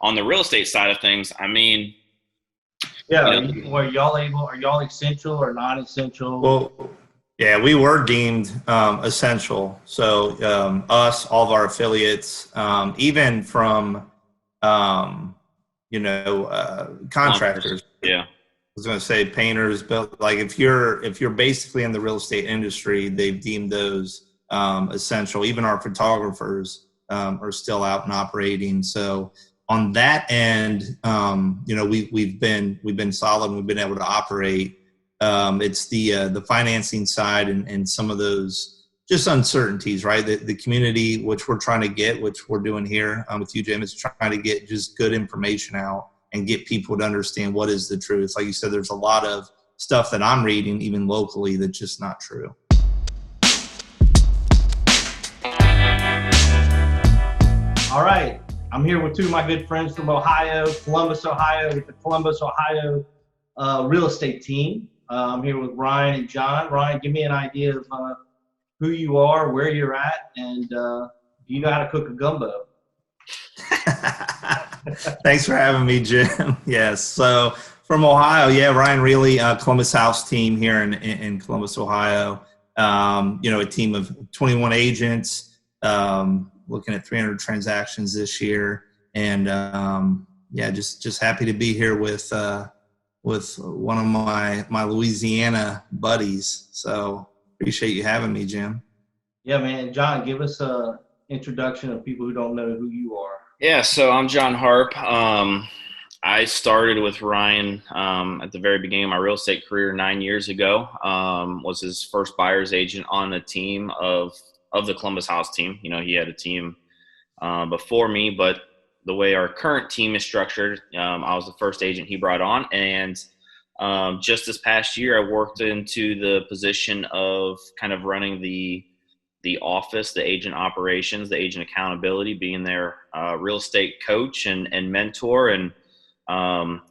On the real estate side of things, I mean, Yeah, you know, are y'all essential or non-essential? Well, yeah, we were deemed essential. So us, all of our affiliates, even from um, plumbers, contractors. I yeah, was going to say painters, but like if you're basically in the real estate industry, they've deemed those essential. Even our photographers are still out and operating. So on that end, we've been solid. And we've been able to operate. It's the financing side and some of those just uncertainties, right? The community, which we're trying to get, which we're doing here with you, Jim, is trying to get just good information out and get people to understand what is the truth. Like you said, there's a lot of stuff that I'm reading, even locally, that's just not true. All right, I'm here with two of my good friends from Ohio, Columbus, Ohio, with the Columbus, Ohio real estate team. I'm here with Ryan and John. Ryan, give me an idea of who you are, where you're at, and do you know how to cook a gumbo? Thanks for having me, Jim. Yes. So from Ohio, yeah, Ryan Ruehle, Columbus House team here in Columbus, Ohio. A team of 21 agents, looking at 300 transactions this year. And just happy to be here with one of my Louisiana buddies. So appreciate you having me, Jim. Yeah, man. John, give us a introduction of people who don't know who you are. yeah. So I'm John Harp. I started with Ryan at the very beginning of my real estate career 9 years ago. Was his first buyer's agent on the team of the Columbus House team. He had a team before me, but the way our current team is structured, I was the first agent he brought on. And just this past year, I worked into the position of kind of running the office, the agent operations, the agent accountability, being their real estate coach and mentor, and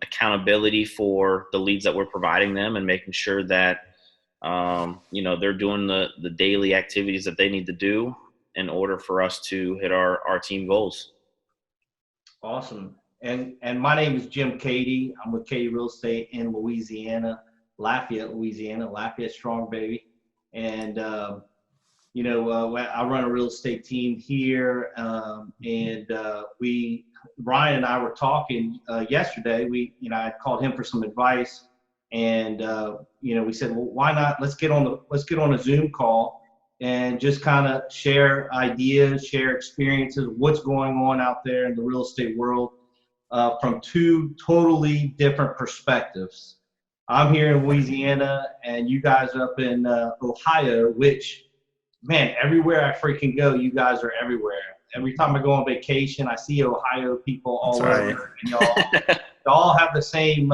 accountability for the leads that we're providing them, and making sure that they're doing the daily activities that they need to do in order for us to hit our team goals. Awesome. And my name is Jim Keaty. I'm with Keaty Real Estate in Louisiana, Lafayette, Louisiana. Lafayette strong, baby. And I run a real estate team here, Ryan and I were talking yesterday. I called him for some advice, and we said, well, why not? Let's get on a Zoom call and just kind of share ideas, share experiences, what's going on out there in the real estate world from two totally different perspectives. I'm here in Louisiana, and you guys are up in Ohio, which, man, everywhere I freaking go, you guys are everywhere. Every time I go on vacation, I see Ohio people all over, and y'all have the same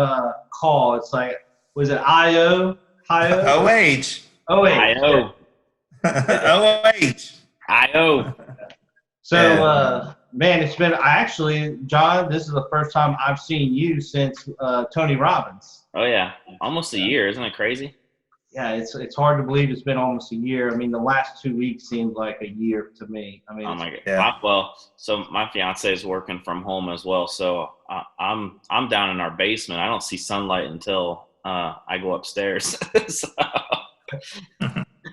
call. It's like, was it IO? OH. IO. OH. IO. So, man, John, this is the first time I've seen you since Tony Robbins. Oh yeah, almost a year. Isn't it crazy? Yeah, it's hard to believe it's been almost a year. I mean, the last 2 weeks seemed like a year to me. I mean, oh my god. Yeah. So my fiance is working from home as well. So I'm down in our basement. I don't see sunlight until I go upstairs. So.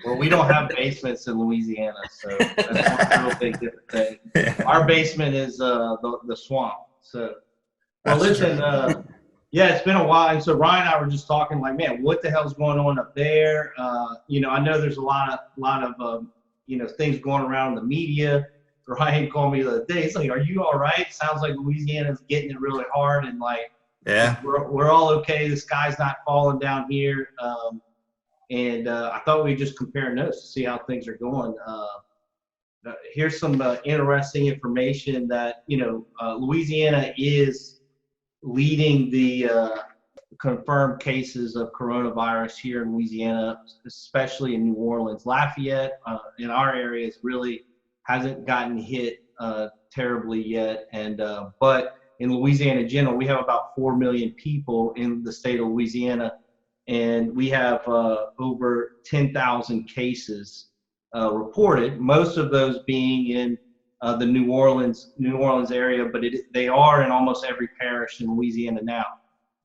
Well, we don't have basements in Louisiana, so that's one real big different thing. Yeah. Our basement is the swamp. So, well, That's listen. true. Yeah, it's been a while. And so Ryan and I were just talking like, man, what the hell's going on up there? I know there's a lot of things going around in the media. Ryan called me the other day. He's like, are you all right? Sounds like Louisiana's getting it really hard. And like, Yeah. we're all okay. The sky's not falling down here. I thought we'd just compare notes to see how things are going. Here's some interesting information that, Louisiana is leading the confirmed cases of coronavirus here in Louisiana, especially in New Orleans. Lafayette, in our areas, really hasn't gotten hit terribly yet. But in Louisiana in general, we have about 4 million people in the state of Louisiana, and we have over 10,000 cases reported, most of those being in the New Orleans area, but they are in almost every parish in Louisiana now.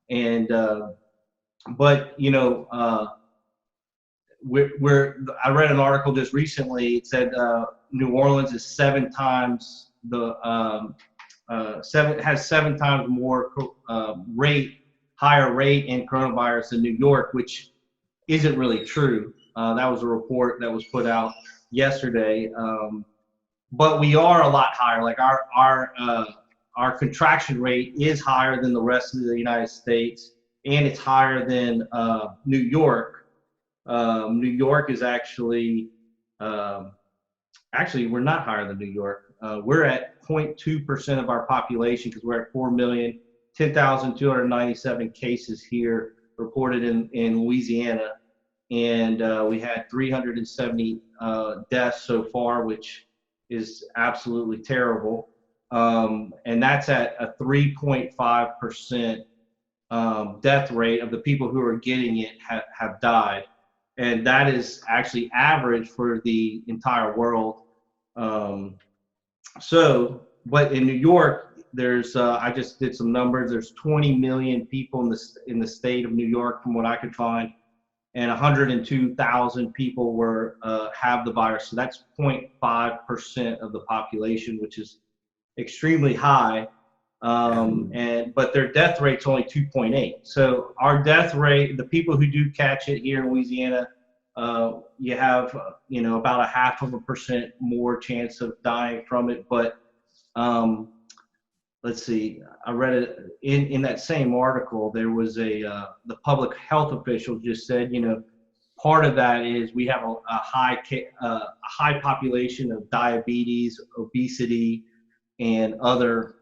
And but you know, I read an article just recently. It said New Orleans is seven times has seven times more higher rate in coronavirus than New York, which isn't really true. That was a report that was put out yesterday. But we are a lot higher. Like our contraction rate is higher than the rest of the United States, and it's higher than New York. New York is actually we're not higher than New York. We're at 0.2% of our population because we're at 4,010,297 cases here reported in Louisiana, and we had 370 deaths so far, which is absolutely terrible. And that's at a 3.5% death rate of the people who are getting it have died. And that is actually average for the entire world. But in New York, there's I just did some numbers. There's 20 million people in the state of New York, from what I could find, and 102,000 people have the virus. So that's 0.5% of the population, which is extremely high. But their death rate's only 2.8. So our death rate, the people who do catch it here in Louisiana, you have about 0.5% more chance of dying from it. But let's see, I read it in that same article. There was the public health official just said, part of that is we have a high population of diabetes, obesity, and other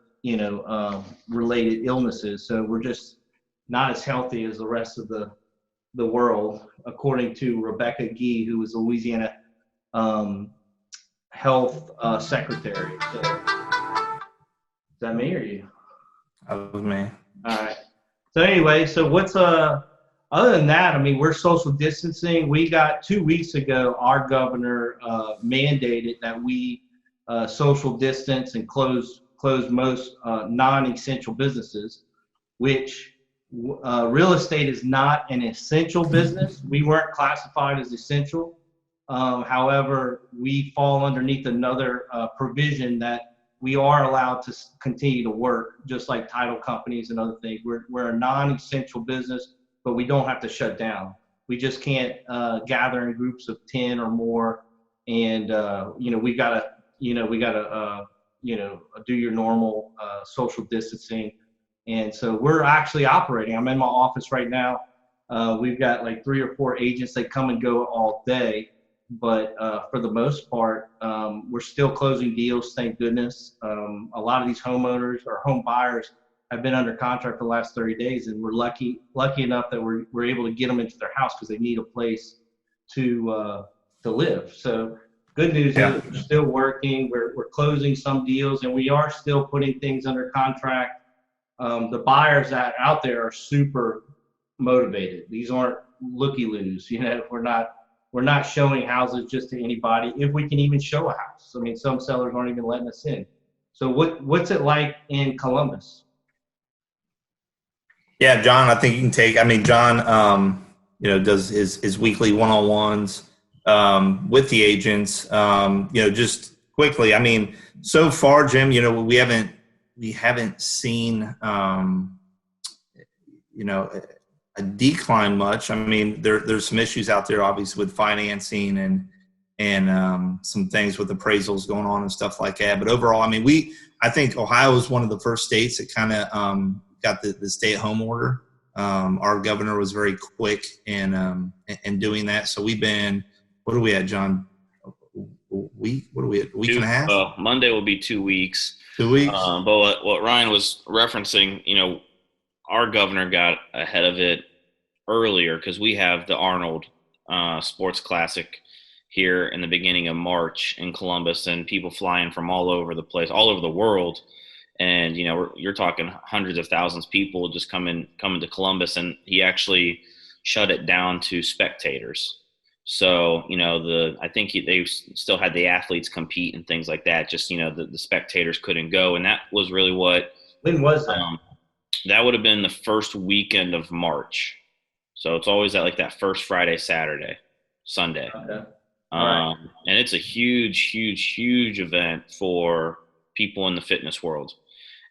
related illnesses. So we're just not as healthy as the rest of the world, according to Rebecca Gee, who was the Louisiana health secretary. So, is that me or you? That was me. All right. So anyway, so what's other than that, I mean, we're social distancing. We got 2 weeks ago, our governor mandated that we social distance and close most non-essential businesses, which real estate is not an essential business. We weren't classified as essential. However, we fall underneath another provision that we are allowed to continue to work, just like title companies and other things. We're a non-essential business, but we don't have to shut down. We just can't gather in groups of 10 or more, and we gotta do your normal social distancing. And so we're actually operating. I'm in my office right now. We've got like 3 or 4 agents that come and go all day. But for the most part, we're still closing deals, thank goodness. A lot of these homeowners or home buyers have been under contract for the last 30 days, and we're lucky enough that we're able to get them into their house because they need a place to live. So good news is we're still working. We're closing some deals, and we are still putting things under contract. The buyers that are out there are super motivated. These aren't looky-loos. We're not showing houses just to anybody, if we can even show a house. I mean, some sellers aren't even letting us in. So what's it like in Columbus? Yeah, John, I think you can take. I mean, John, does his weekly one-on-ones with the agents. Just quickly. I mean, so far, Jim, we haven't seen a decline much. I mean, there's some issues out there, obviously, with financing and some things with appraisals going on and stuff like that. But overall, I mean, I think Ohio is one of the first states that kind of got the stay-at-home order. Our governor was very quick in doing that. So we've been, what are we at, John? A week and a half? Well, Monday will be 2 weeks. 2 weeks. But what Ryan was referencing, our governor got ahead of it earlier because we have the Arnold Sports Classic here in the beginning of March in Columbus, and people flying from all over the place, all over the world. And, you're talking hundreds of thousands of people just coming to Columbus, and he actually shut it down to spectators. So, I think they still had the athletes compete and things like that. Just, the spectators couldn't go. And that was really what, When was that? that would have been the first weekend of March. So it's always at like that first Friday, Saturday, Sunday. Okay. All right. And it's a huge, huge, huge event for people in the fitness world.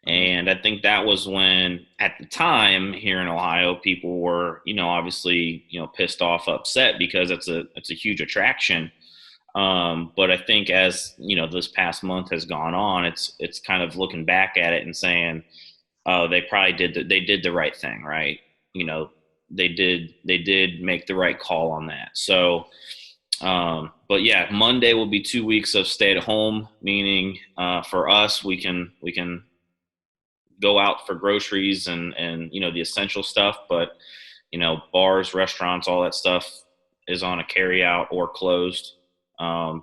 And I think that was when, at the time here in Ohio, people were, obviously, pissed off, upset because it's a huge attraction. But I think as, this past month has gone on, it's kind of looking back at it and saying, oh, they probably did the right thing, right? They did make the right call on that. So, but yeah, Monday will be 2 weeks of stay at home, meaning for us, we can go out for groceries and the essential stuff, but bars, restaurants, all that stuff is on a carry out or closed.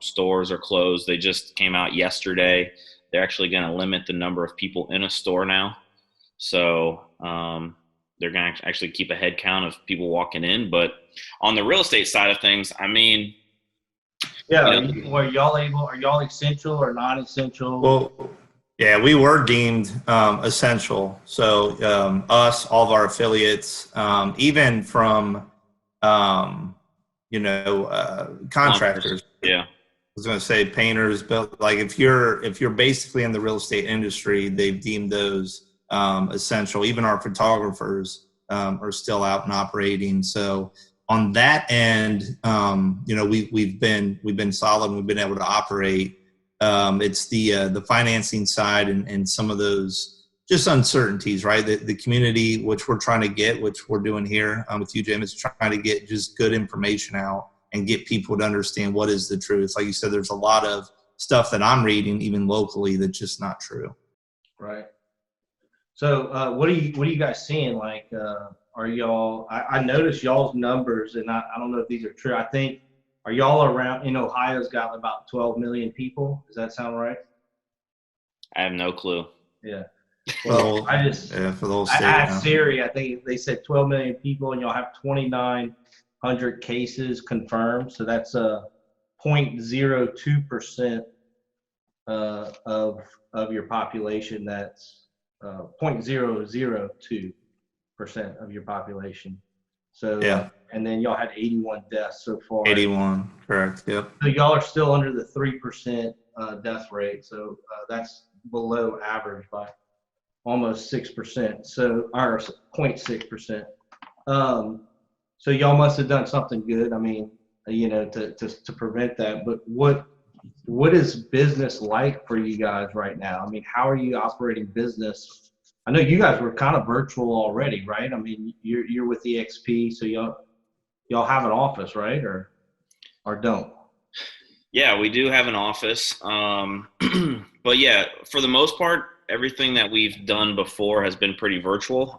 Stores are closed. They just came out yesterday. They're actually going to limit the number of people in a store now. So they're going to actually keep a head count of people walking in. But on the real estate side of things, I mean, yeah, are y'all essential or non-essential? Well, yeah, we were deemed essential. So us, all of our affiliates, even from contractors. Yeah, I was going to say painters, but like if you're basically in the real estate industry, they've deemed those essential. Even our photographers are still out and operating. So on that end, we've been solid and we've been able to operate. It's the financing side and some of those just uncertainties, right? The community, which we're trying to get, which we're doing here with you, Jim, is trying to get just good information out and get people to understand what is the truth. Like you said, there's a lot of stuff that I'm reading, even locally, that's just not true. Right. So what are you guys seeing? Like, are y'all? I noticed y'all's numbers, and I don't know if these are true. I think are y'all around in Ohio's got about 12 million people? Does that sound right? I have no clue. Yeah. Well, I asked Siri. I think they said 12 million people, and y'all have 2,900 cases confirmed. So that's 0.02% of your population. That's 0.002% of your population. So yeah. And then y'all had 81 deaths so far. 81, correct. Yep. So y'all are still under the 3% death rate. So that's below average by almost 6%. So or 0.6%. So y'all must have done something good. I mean, to prevent that. But what is business like for you guys right now? I mean, how are you operating business? I know you guys were kind of virtual already, right? I mean, you're with EXP, so y'all have an office, right? Or don't? Yeah, we do have an office. But yeah, for the most part, everything that we've done before has been pretty virtual.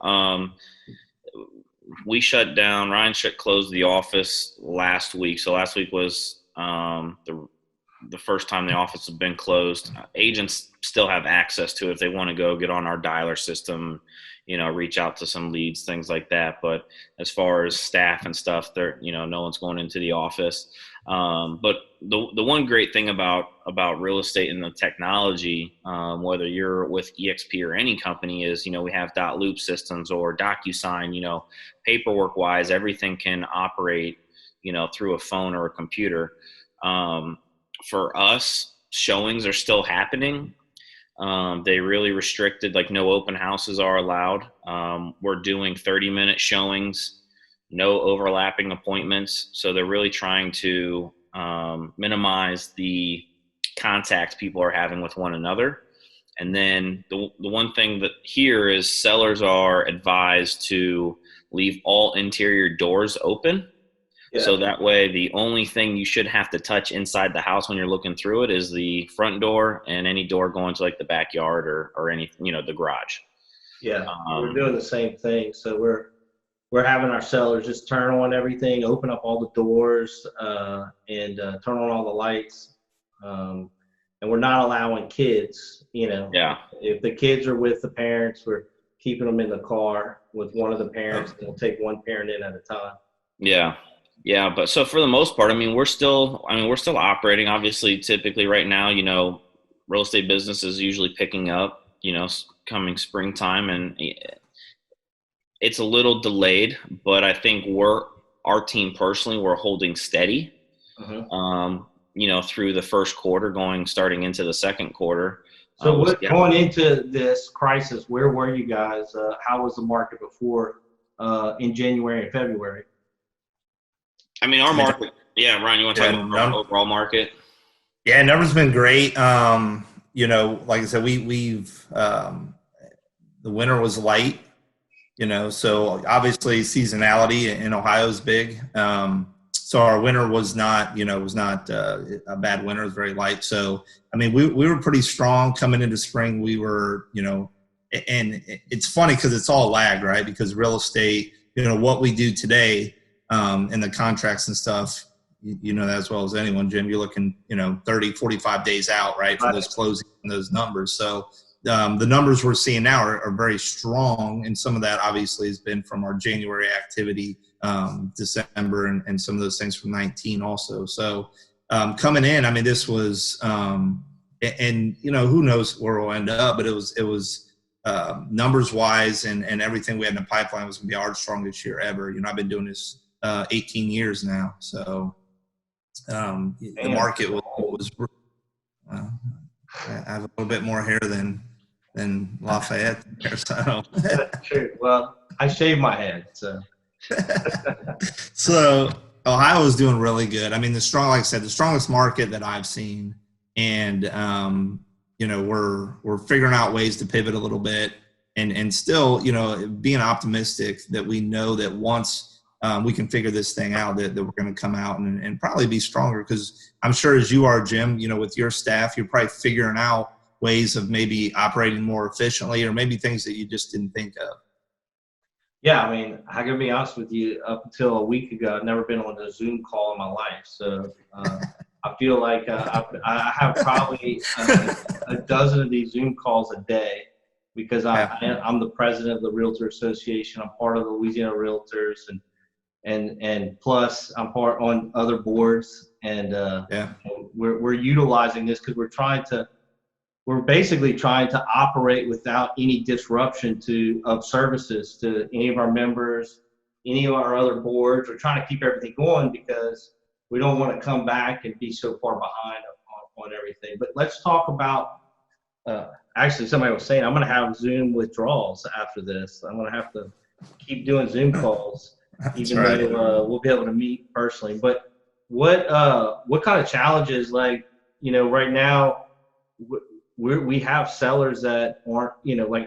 We shut down. Ryan closed the office last week. So last week was the first time the office has been closed. Agents still have access to it if they want to go get on our dialer system, reach out to some leads, things like that. But as far as staff and stuff, no one's going into the office. But the one great thing about real estate and the technology, whether you're with EXP or any company, is we have .loop systems or DocuSign. Paperwork wise, everything can operate through a phone or a computer. For us, showings are still happening. They really restricted, like no open houses are allowed. We're doing 30-minute showings, no overlapping appointments. So they're really trying to minimize the contact people are having with one another. And then the one thing that here is sellers are advised to leave all interior doors open. Yeah. So that way, the only thing you should have to touch inside the house when you're looking through it is the front door and any door going to like the backyard or any, the garage. Yeah, we're doing the same thing. So we're having our sellers just turn on everything, open up all the doors, and turn on all the lights. And we're not allowing kids. Yeah. If the kids are with the parents, we're keeping them in the car with one of the parents, and we'll take one parent in at a time. Yeah. Yeah, but so for the most part, we're still operating. Obviously, typically right now, real estate business is usually picking up, coming springtime, and it's a little delayed, but I think our team personally, we're holding steady, Uh-huh. through the first quarter, starting into the second quarter. So We'll what see going into this crisis, where were you guys? How was the market before in January and February? our market. Yeah, Ryan, you want to talk about our overall market? Yeah, numbers been great. Like I said, we've the winter was light. So obviously seasonality in Ohio is big. So our winter was not a bad winter. It was very light. So, we were pretty strong coming into spring. We were, and it's funny because it's all lagged, right? Because real estate, what we do today and the contracts and stuff, you know that as well as anyone, Jim, you're looking, 30, 45 days out, right, for those closings and those numbers. So the numbers we're seeing now are very strong, and some of that obviously has been from our January activity, December, and some of those things from 19 also. So coming in, this was, and who knows where we'll end up, but it was numbers wise and everything we had in the pipeline was going to be our strongest year ever. I've been doing this 18 years now, so the market was I have a little bit more hair than Lafayette there, so. That's true. Well, I shaved my head, so. So Ohio is doing really good. Like I said, the strongest market that I've seen, and we're figuring out ways to pivot a little bit, and still being optimistic that we know that once we can figure this thing out, that we're going to come out and probably be stronger, because I'm sure as you are, Jim, with your staff, you're probably figuring out ways of maybe operating more efficiently, or maybe things that you just didn't think of. Yeah, I gotta be honest with you. Up until a week ago, I've never been on a Zoom call in my life. So I feel like I have probably a dozen of these Zoom calls a day, because I'm the president of the Realtor Association. I'm part of the Louisiana Realtors, and plus I'm part on other boards. And we're utilizing this because we're basically trying to operate without any disruption of services to any of our members, any of our other boards. We're trying to keep everything going because we don't want to come back and be so far behind on everything. But let's talk about, actually somebody was saying I'm going to have Zoom withdrawals after this. I'm going to have to keep doing Zoom calls, even though we'll be able to meet personally. But what kind of challenges, right now, we have sellers that aren't,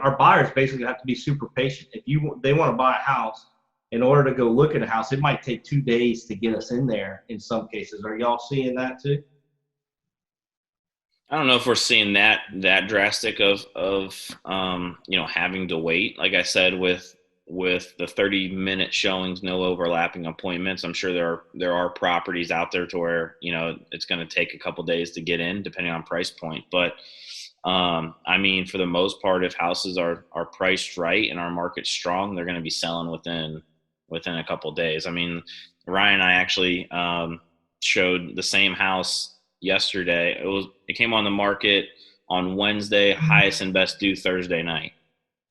our buyers basically have to be super patient. If they want to buy a house, in order to go look at a house, it might take 2 days to get us in there in some cases. Are y'all seeing that too? I don't know if we're seeing that drastic of having to wait. Like I said, with the 30-minute showings, no overlapping appointments, I'm sure there are properties out there to where it's going to take a couple days to get in, depending on price point. But for the most part, if houses are priced right and our market's strong, they're going to be selling within a couple days. Ryan and I actually showed the same house yesterday. It came on the market on Wednesday, highest and best due Thursday night.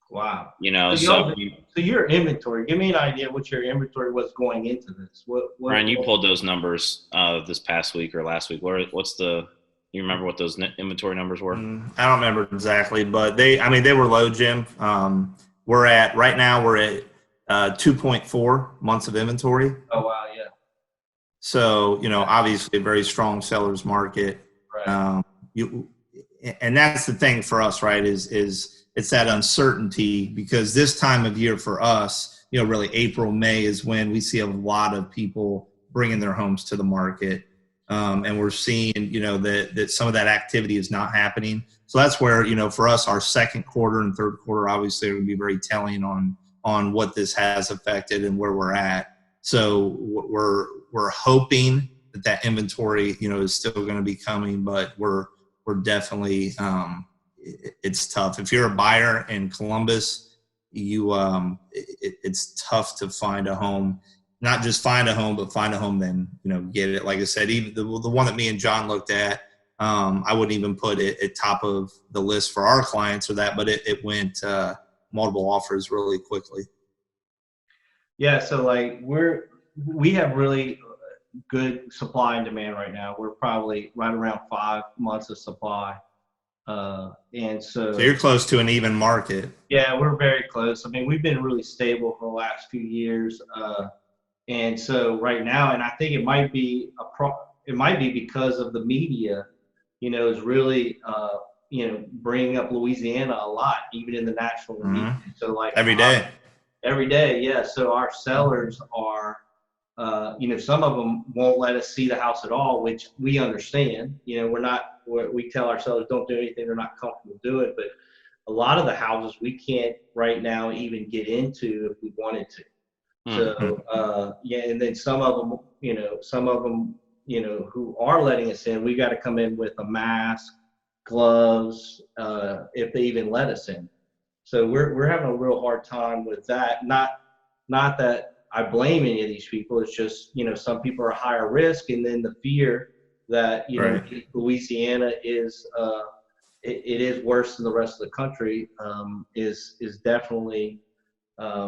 Wow. So your inventory, give me an idea what your inventory was going into this. Ryan, you pulled those numbers this past week or last week. You remember what those inventory numbers were? I don't remember exactly, but they were low, Jim. Right now we're at 2.4 months of inventory. Oh, wow. Yeah. So, obviously a very strong seller's market. Right. And that's the thing for us, right, is it's that uncertainty, because this time of year for us, really April, May is when we see a lot of people bringing their homes to the market. And we're seeing, that some of that activity is not happening. So that's where, for us, our second quarter and third quarter, obviously, are going to be very telling on what this has affected and where we're at. So we're hoping that inventory, is still going to be coming, but we're definitely, it's tough. If you're a buyer in Columbus, it's tough to find a home. not just find a home, but find a home, then, get it. Like I said, even the one that me and John looked at, I wouldn't even put it at top of the list for our clients or that, but it went multiple offers really quickly. Yeah. So like we have really good supply and demand right now. We're probably right around 5 months of supply. And so you're close to an even market. Yeah, we're very close. I mean, we've been really stable for the last few years. And so right now, and I think it might be because of the media, is really, bringing up Louisiana a lot, even in the national media. So like every day. Yeah. So our sellers are, some of them won't let us see the house at all, which we understand. We tell ourselves don't do anything they're not comfortable doing, but a lot of the houses we can't right now even get into if we wanted to. So and then some of them, who are letting us in, we got to come in with a mask, gloves, if they even let us in. So we're having a real hard time with that. Not that I blame any of these people. It's just, some people are higher risk, and then the fear that, Louisiana is, it is worse than the rest of the country, is definitely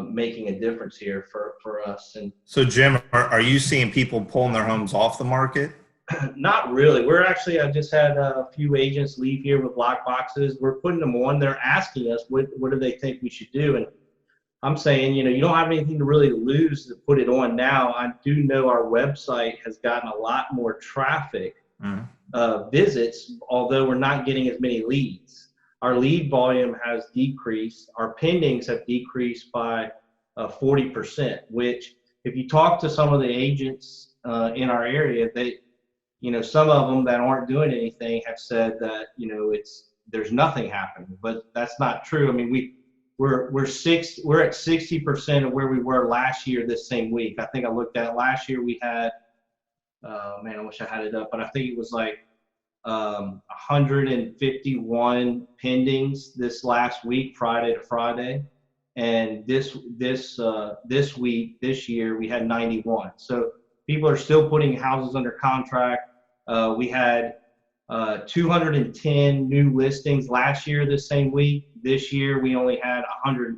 making a difference here for us. And so, Jim, are you seeing people pulling their homes off the market? Not really. I just had a few agents leave here with lock boxes. We're putting them on. They're asking us, what do they think we should do? And I'm saying, you don't have anything to really lose to put it on now. I do know our website has gotten a lot more traffic, visits, although we're not getting as many leads. Our lead volume has decreased. Our pendings have decreased by 40%, which if you talk to some of the agents in our area, some of them that aren't doing anything have said that, there's nothing happening, but that's not true. I mean, we're at 60% of where we were last year this same week. I think I looked at it last year. We had, I wish I had it up, but I think it was like 151 pendings this last week, Friday to Friday, and this week, this year, we had 91. So people are still putting houses under contract. We had 210 new listings last year this same week. This year we only had 100,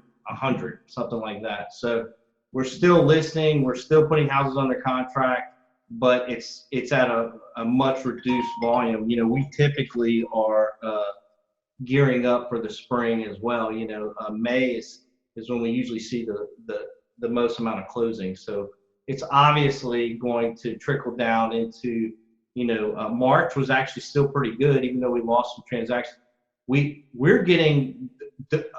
something like that. So we're still listing, we're still putting houses under contract, but it's at a much reduced volume. We typically are gearing up for the spring as well. May is when we usually see the most amount of closings. So it's obviously going to trickle down into, March was actually still pretty good, even though we lost some transactions. We're getting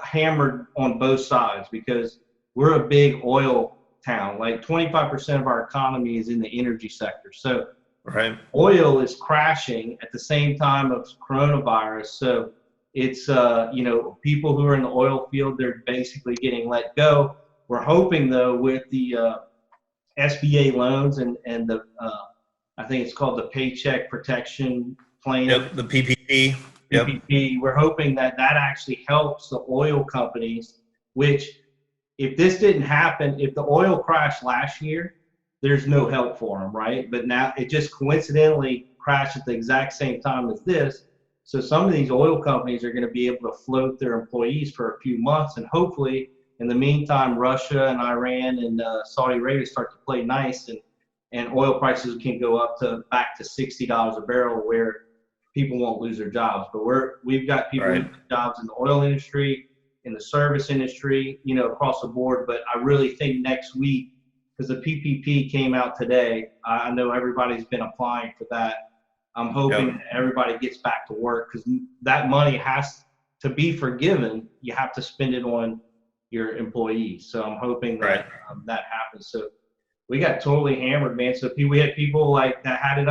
hammered on both sides because we're a big oil town. Like 25% of our economy is in the energy sector. So oil is crashing at the same time of coronavirus. So it's, people who are in the oil field, they're basically getting let go. We're hoping, though, with the SBA loans and the, I think it's called the Paycheck Protection Plan. Yep, the PPP. PPP. We're hoping that actually helps the oil companies, which if this didn't happen, if the oil crashed last year, there's no help for them, right? But now it just coincidentally crashed at the exact same time as this. So some of these oil companies are going to be able to float their employees for a few months, and hopefully in the meantime, Russia and Iran and Saudi Arabia start to play nice, and oil prices can go back to $60 a barrel, where people won't lose their jobs. But we've got people with jobs in the oil industry, in the service industry, across the board. But I really think next week, because the PPP came out today, I know everybody's been applying for that. I'm hoping that everybody gets back to work, because that money has to be forgiven. You have to spend it on your employees. So I'm hoping that that happens. So we got totally hammered, man. So we had people like that had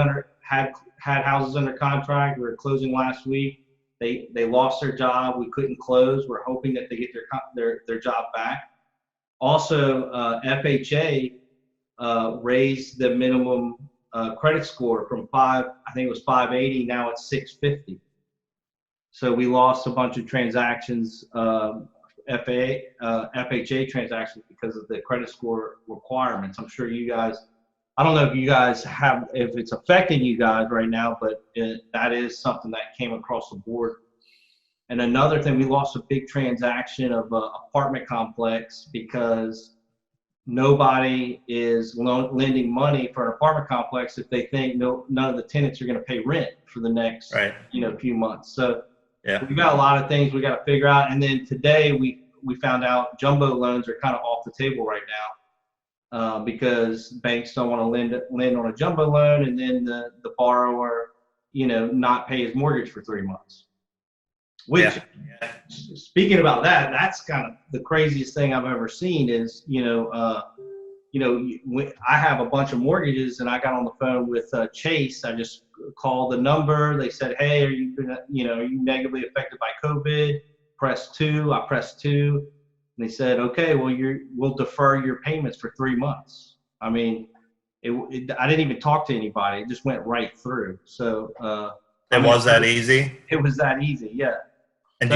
houses under contract. We were closing last week. They lost their job. We couldn't close. We're hoping that they get their job back. Also, FHA raised the minimum credit score from 580. Now it's 650. So we lost a bunch of transactions FHA transactions because of the credit score requirements. I'm sure you guys, I don't know if you guys have, if it's affecting you guys right now, but that is something that came across the board. And another thing, we lost a big transaction of an apartment complex because nobody is lending money for an apartment complex if they think none of the tenants are going to pay rent for the next few months. So we've got a lot of things we got to figure out. And then today we found out jumbo loans are kind of off the table right now because banks don't want to lend on a jumbo loan and then the borrower, not pay his mortgage for 3 months. Which, speaking about that, that's kind of the craziest thing I've ever seen is, I have a bunch of mortgages and I got on the phone with Chase. I just called the number. They said, hey, are you negatively affected by COVID? Press 2. I pressed 2. And they said, okay, well, we'll defer your payments for 3 months. I mean, I didn't even talk to anybody. It just went right through. So was that easy? It was that easy, yeah. And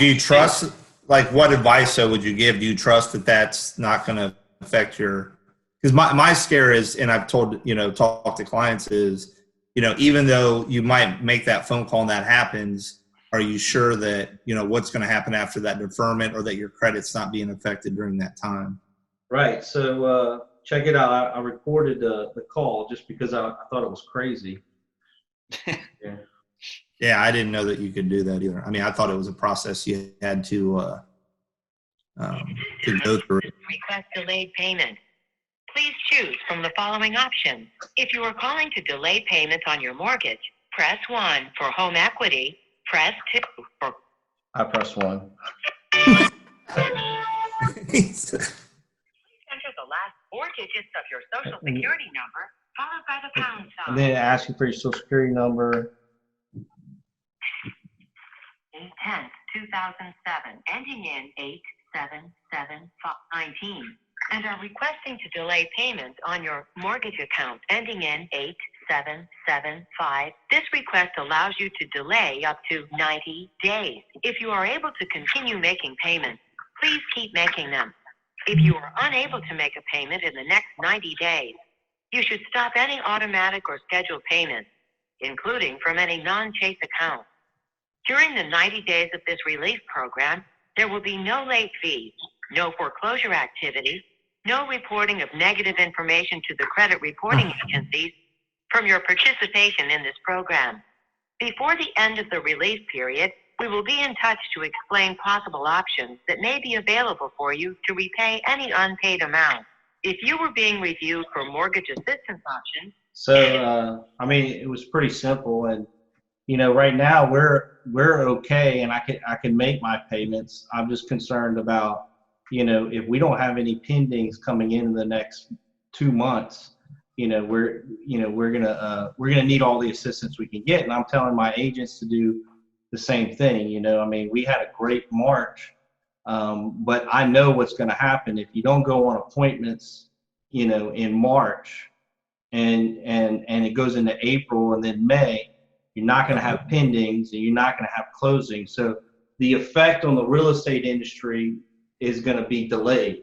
do you trust, like, what advice would you give? Do you trust that that's not going to affect your, because my scare is, and I've talked to clients is, even though you might make that phone call and that happens, are you sure that, what's going to happen after that deferment or that your credit's not being affected during that time? Right. So check it out. I recorded the call just because I thought it was crazy. Yeah. Yeah, I didn't know that you could do that either. I mean, I thought it was a process you had to go through. Request delayed payment. Please choose from the following options. If you are calling to delay payments on your mortgage, press 1 for home equity. Press 2 for... I press 1. Enter the last 4 digits of your social security number, followed by the pound sign. And then ask you for your social security number. 10th, 2007, ending in 877519, and are requesting to delay payments on your mortgage account ending in 8775. This request allows you to delay up to 90 days. If you are able to continue making payments, please keep making them. If you are unable to make a payment in the next 90 days, you should stop any automatic or scheduled payments, including from any non-Chase account. During the 90 days of this relief program, there will be no late fees, no foreclosure activity, no reporting of negative information to the credit reporting agencies from your participation in this program. Before the end of the relief period, we will be in touch to explain possible options that may be available for you to repay any unpaid amount. If you were being reviewed for mortgage assistance options... So, it was pretty simple. And, right now we're okay and I can make my payments. I'm just concerned about, if we don't have any pendings coming in the next 2 months, we're gonna need all the assistance we can get. And I'm telling my agents to do the same thing. We had a great March, but I know what's going to happen if you don't go on appointments, in March, and it goes into April and then May. You're not going to have pendings and you're not going to have closings. So the effect on the real estate industry is going to be delayed.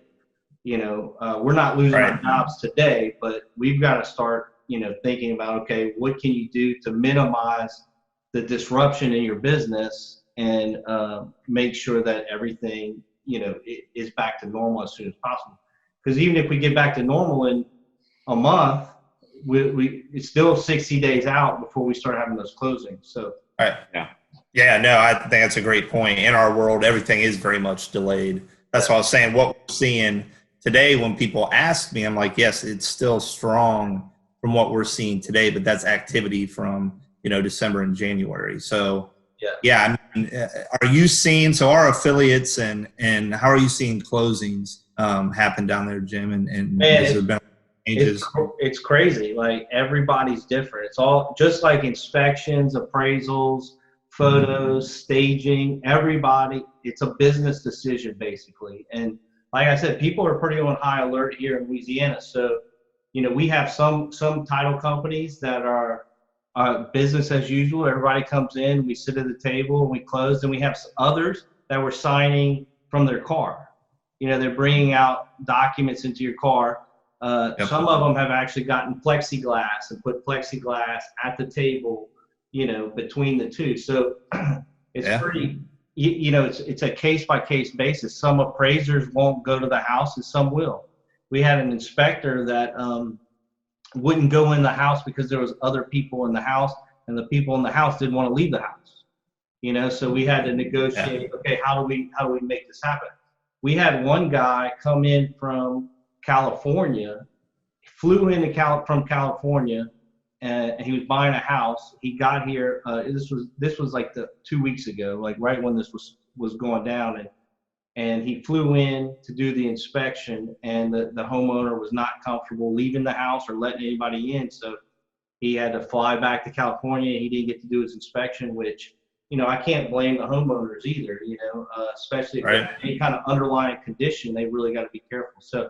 We're not losing our jobs today, but we've got to start, thinking about, okay, what can you do to minimize the disruption in your business and make sure that everything, is back to normal as soon as possible. Because even if we get back to normal in a month, it's still 60 days out before we start having those closings. So, I think that's a great point. In our world, everything is very much delayed. That's why I was saying what we're seeing today when people ask me, I'm like, yes, it's still strong from what we're seeing today, but that's activity from, December and January. So, are you seeing, so our affiliates and how are you seeing closings happen down there, Jim? And has there been changes? It's crazy. Like, everybody's different. It's all just like inspections, appraisals, photos, staging, everybody. It's a business decision basically. And like I said, people are pretty on high alert here in Louisiana. So, we have some title companies that are business as usual. Everybody comes in, we sit at the table and we close. And we have others that were signing, from their car. They're bringing out documents into your car. Some of them have actually gotten plexiglass and put plexiglass at the table, between the two. So it's pretty, it's a case by case basis. Some appraisers won't go to the house and some will. We had an inspector that wouldn't go in the house because there was other people in the house, and the people in the house didn't want to leave the house. So we had to negotiate. Okay, how do we make this happen? We had one guy come in from California, flew in from California, and he was buying a house. He got here. This was like 2 weeks ago, like right when this was going down, and he flew in to do the inspection, and the homeowner was not comfortable leaving the house or letting anybody in, so he had to fly back to California. He didn't get to do his inspection, which I can't blame the homeowners either. Especially if there's any kind of underlying condition, they really got to be careful. So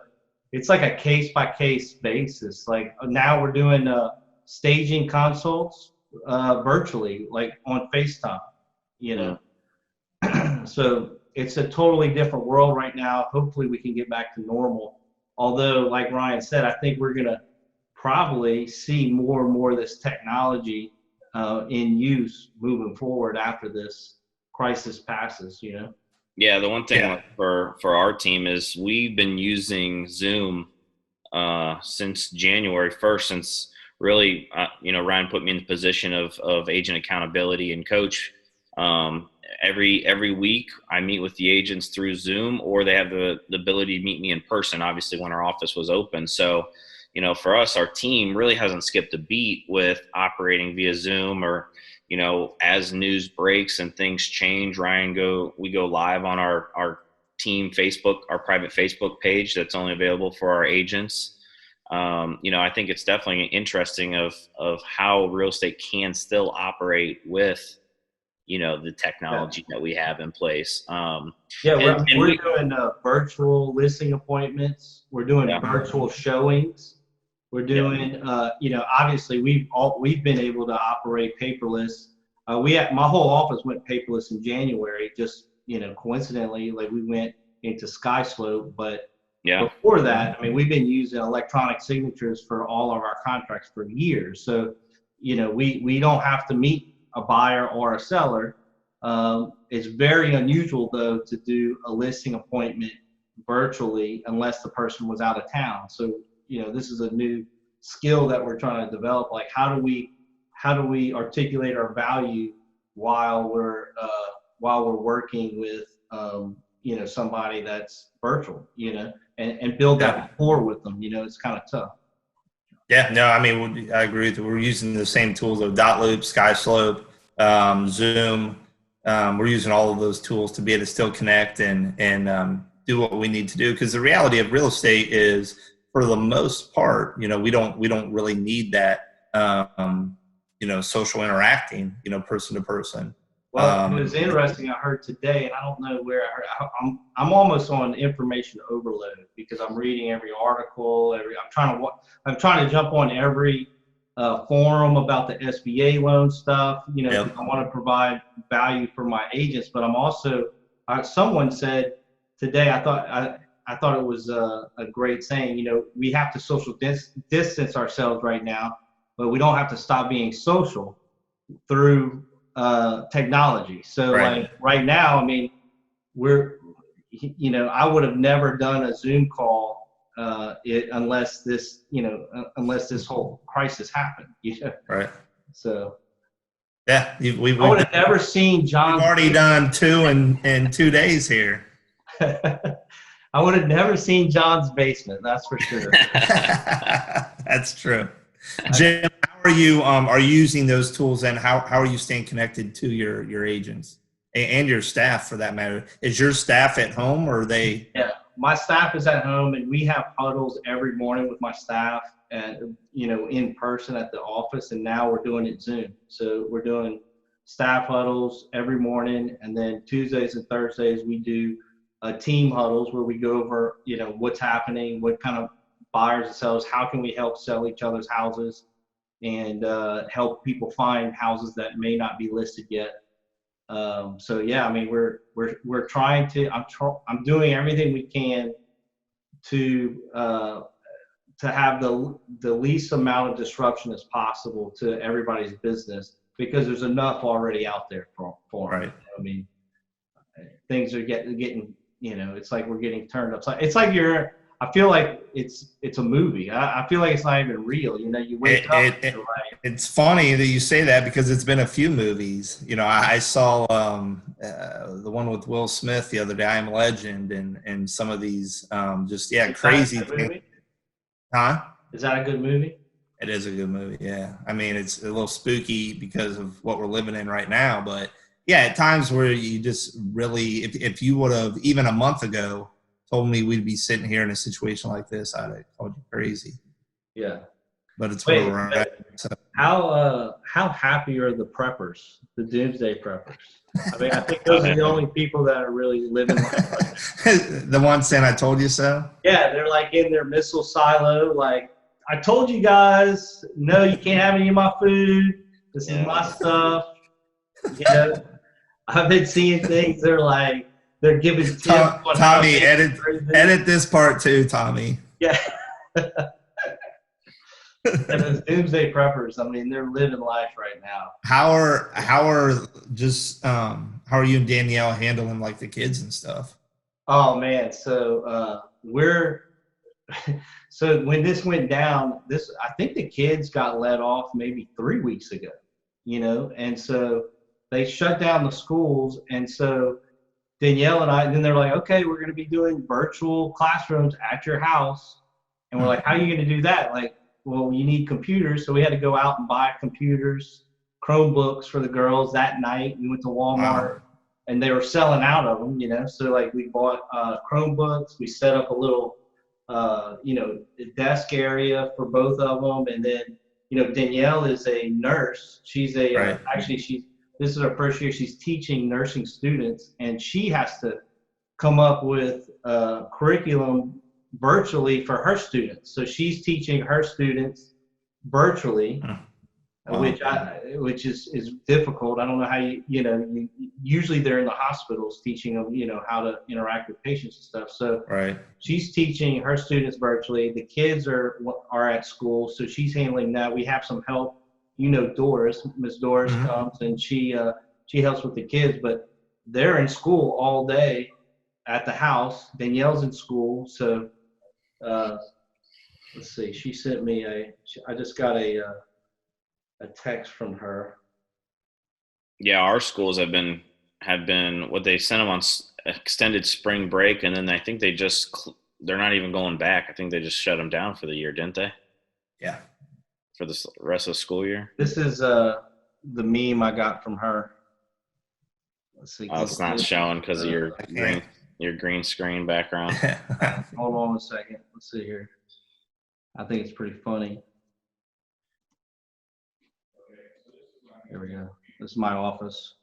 it's like a case by case basis. Like now we're doing staging consults virtually, like on FaceTime. So it's a totally different world right now. Hopefully we can get back to normal. Although, like Ryan said, I think we're going to probably see more and more of this technology in use moving forward after this crisis passes, Yeah, the one thing for our team is we've been using Zoom since January 1st, since really, Ryan put me in the position of agent accountability and coach. Every week I meet with the agents through Zoom, or they have the ability to meet me in person, obviously when our office was open. So, for us, our team really hasn't skipped a beat with operating via Zoom, or, as news breaks and things change, we go live on our team Facebook, our private Facebook page that's only available for our agents. I think it's definitely interesting of how real estate can still operate with, the technology that we have in place. We're doing virtual listing appointments. We're doing virtual showings. We're doing, obviously we've been able to operate paperless. My whole office went paperless in January, just, coincidentally, like we went into SkySlope, but before that, we've been using electronic signatures for all of our contracts for years. So, we don't have to meet a buyer or a seller. It's very unusual though to do a listing appointment virtually unless the person was out of town. So, this is a new skill that we're trying to develop. Like, how do we articulate our value while we're working with, somebody that's virtual, and build that rapport with them. It's kind of tough. Yeah, no, I agree with you. We're using the same tools of Dotloop, SkySlope, Zoom. We're using all of those tools to be able to still connect and do what we need to do. Because the reality of real estate is, for the most part, we don't really need that, social interacting, person to person. Well, it was interesting. I heard today, and I don't know where I heard. I'm almost on information overload because I'm reading every article. I'm trying to jump on every forum about the SBA loan stuff. I want to provide value for my agents, but I'm also. Someone said today. I thought it was a great saying. We have to social distance ourselves right now, but we don't have to stop being social through technology. So like right now, we're, I would have never done a Zoom call unless this whole crisis happened. Right. So. Yeah, I would have never seen John. We've already done 2 in 2 days here. I would have never seen John's basement. That's for sure. That's true. Jim, how are you using those tools, and how are you staying connected to your agents and your staff for that matter? Is your staff at home, or are they? Yeah, my staff is at home, and we have huddles every morning with my staff, and in person at the office, and now we're doing it Zoom. So we're doing staff huddles every morning, and then Tuesdays and Thursdays we do team huddles where we go over what's happening, what kind of buyers and sellers, how can we help sell each other's houses, and help people find houses that may not be listed yet. So yeah, I mean, we're trying to. I'm doing everything we can to have the least amount of disruption as possible to everybody's business, because there's enough already out there for them. Right. I mean, things are getting, it's like we're getting turned upside. It's like I feel like it's a movie. I feel like it's not even real. You wake up and you're like, it's funny that you say that, because it's been a few movies. I saw the one with Will Smith the other day, I Am Legend, and some of these crazy things. Huh? Is that a good movie? It is a good movie, yeah. I mean, it's a little spooky because of what we're living in right now, but yeah, at times where you just really, if you would have even a month ago told me we'd be sitting here in a situation like this, I'd have called you crazy. Yeah. But it's where we're at. So. How happy are the preppers, the doomsday preppers? I mean, I think those are the only people that are really living life. The one saying "I told you so." Yeah, they're like in their missile silo, like, I told you guys, no, you can't have any of my food. This is my stuff. I've been seeing things. They're giving tips. Tommy, edit this part too, Tommy. Yeah. And those doomsday preppers, I mean, they're living life right now. How are you and Danielle handling like the kids and stuff? Oh man, so so when this went down, I think the kids got let off maybe 3 weeks ago, and so they shut down the schools, and so Danielle and I, then they're like, okay, we're going to be doing virtual classrooms at your house, and we're like, how are you going to do that? Like, well, you need computers, so we had to go out and buy computers, Chromebooks for the girls that night. We went to Walmart, and they were selling out of them, So like we bought Chromebooks. We set up a little, desk area for both of them, and then Danielle is a nurse. She's this is her first year. She's teaching nursing students, and she has to come up with curriculum virtually for her students. So she's teaching her students virtually, which is difficult. I don't know how usually they're in the hospitals teaching them, how to interact with patients and stuff. So she's teaching her students virtually. The kids are at school, so she's handling that. We have some help. Doris, Miss Doris comes, and she helps with the kids, but they're in school all day at the house. Danielle's in school, so let's see. She sent me I just got a text from her. Yeah, our schools have been what they sent them on extended spring break, and then I think they're not even going back. I think they just shut them down for the year, didn't they? Yeah. For the rest of the school year. This is the meme I got from her. Let's see. Oh, it's not showing because of your green screen background. Hold on a second. Let's see here. I think it's pretty funny. Here we go. This is my office.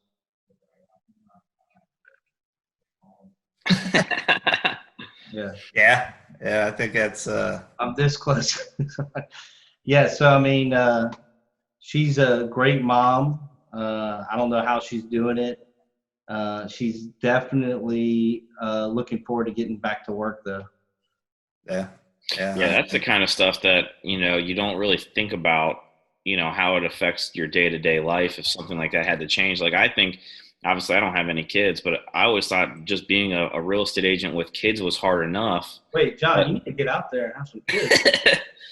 Yeah. I think that's. I'm this close. Yeah. So I mean, she's a great mom. I don't know how she's doing it. She's definitely looking forward to getting back to work, though. Yeah. That's the kind of stuff that you don't really think about. How it affects your day-to-day life if something like that had to change. Like, I think, obviously, I don't have any kids, but I always thought just being a real estate agent with kids was hard enough. Wait, John, you need to get out there and have some kids.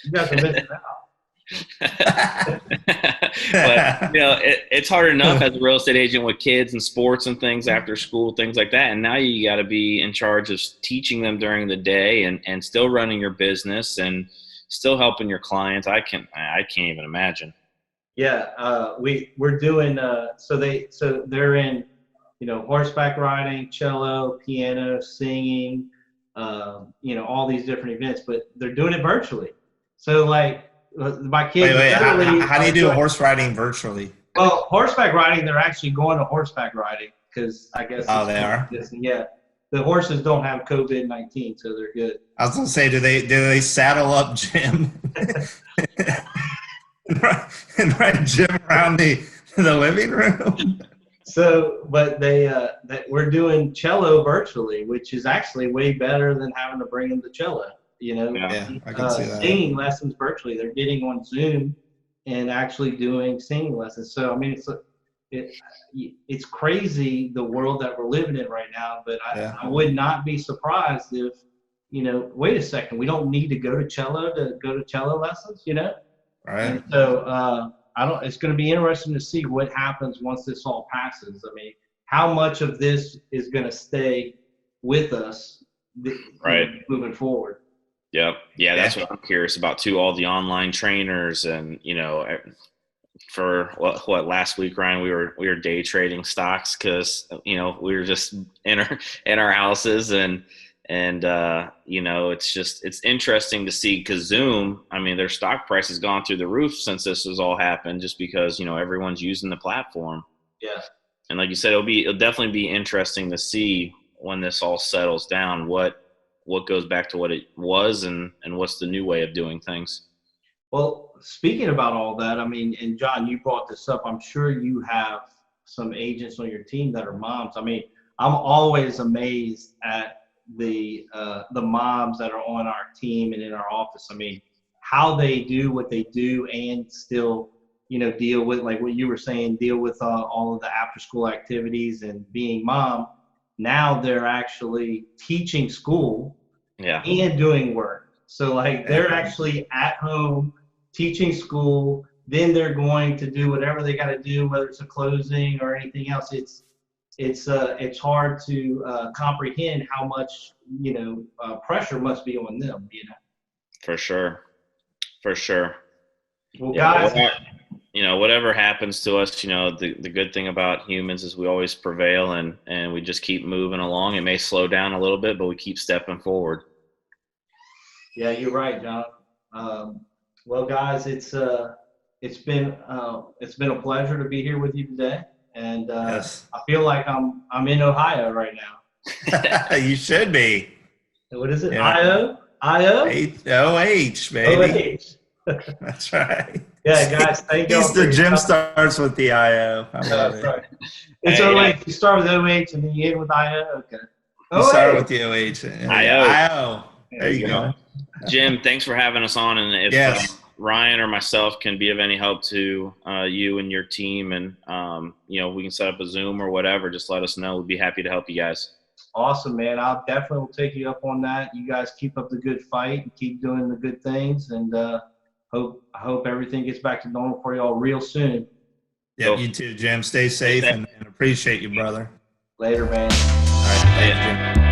You guys are missing out. But it's hard enough as a real estate agent with kids and sports and things after school, things like that, and now you got to be in charge of teaching them during the day and still running your business and still helping your clients. I can't even imagine. Yeah, we're doing so they're in horseback riding, cello, piano, singing, all these different events, but they're doing it virtually. So like my kids. Wait, how do you do horse riding virtually? Well, horseback riding, they're actually going to horseback riding because I guess. Oh, they are? Yeah. The horses don't have COVID-19, so they're good. I was gonna say, do they saddle up Jim and ride Jim around the living room? but that we're doing cello virtually, which is actually way better than having to bring them to cello. Yeah, I can see that. Singing lessons virtually. They're getting on Zoom and actually doing singing lessons. So, I mean, it's crazy the world that we're living in right now, but I would not be surprised if, wait a second, we don't need to go to cello lessons, Right. And so it's going to be interesting to see what happens once this all passes. I mean, how much of this is going to stay with us moving forward. Yep. Yeah, that's what I'm curious about too. All the online trainers, and for what last week, Ryan, we were day trading stocks because we were just in our houses, and it's interesting to see because Zoom, I mean, their stock price has gone through the roof since this has all happened, just because everyone's using the platform. Yeah. And like you said, it'll definitely be interesting to see when this all settles down what goes back to what it was and what's the new way of doing things. Well, speaking about all that, I mean, and John, you brought this up. I'm sure you have some agents on your team that are moms. I mean, I'm always amazed at the moms that are on our team and in our office. I mean, how they do what they do and still, deal with, like what you were saying, deal with all of the after school activities and being mom. Now they're actually teaching school and doing work. So they're actually at home teaching school, then they're going to do whatever they got to do, whether it's a closing or anything else. It's hard to comprehend how much, pressure must be on them, For sure. Well, guys, whatever happens to us, the good thing about humans is we always prevail and we just keep moving along. It may slow down a little bit, but we keep stepping forward. Yeah, you're right, John. Well, guys, it's been a pleasure to be here with you today, and I feel like I'm in Ohio right now. You should be. What is it? Yeah. OH, baby. That's right. Yeah, guys, thank you. The gym starts with the IO. How about it? Right. It's OH. You start with OH and then you end with IO. Okay. You start with the OH. IO. There you go. Jim, thanks for having us on. And if Ryan or myself can be of any help to you and your team, and we can set up a Zoom or whatever, just let us know. We'd be happy to help you guys. Awesome, man. I'll definitely will take you up on that. You guys keep up the good fight and keep doing the good things, and I hope everything gets back to normal for y'all real soon. Yeah, you too, Jim. Stay safe and appreciate you, brother. Later, man. All right, thank you, Jim.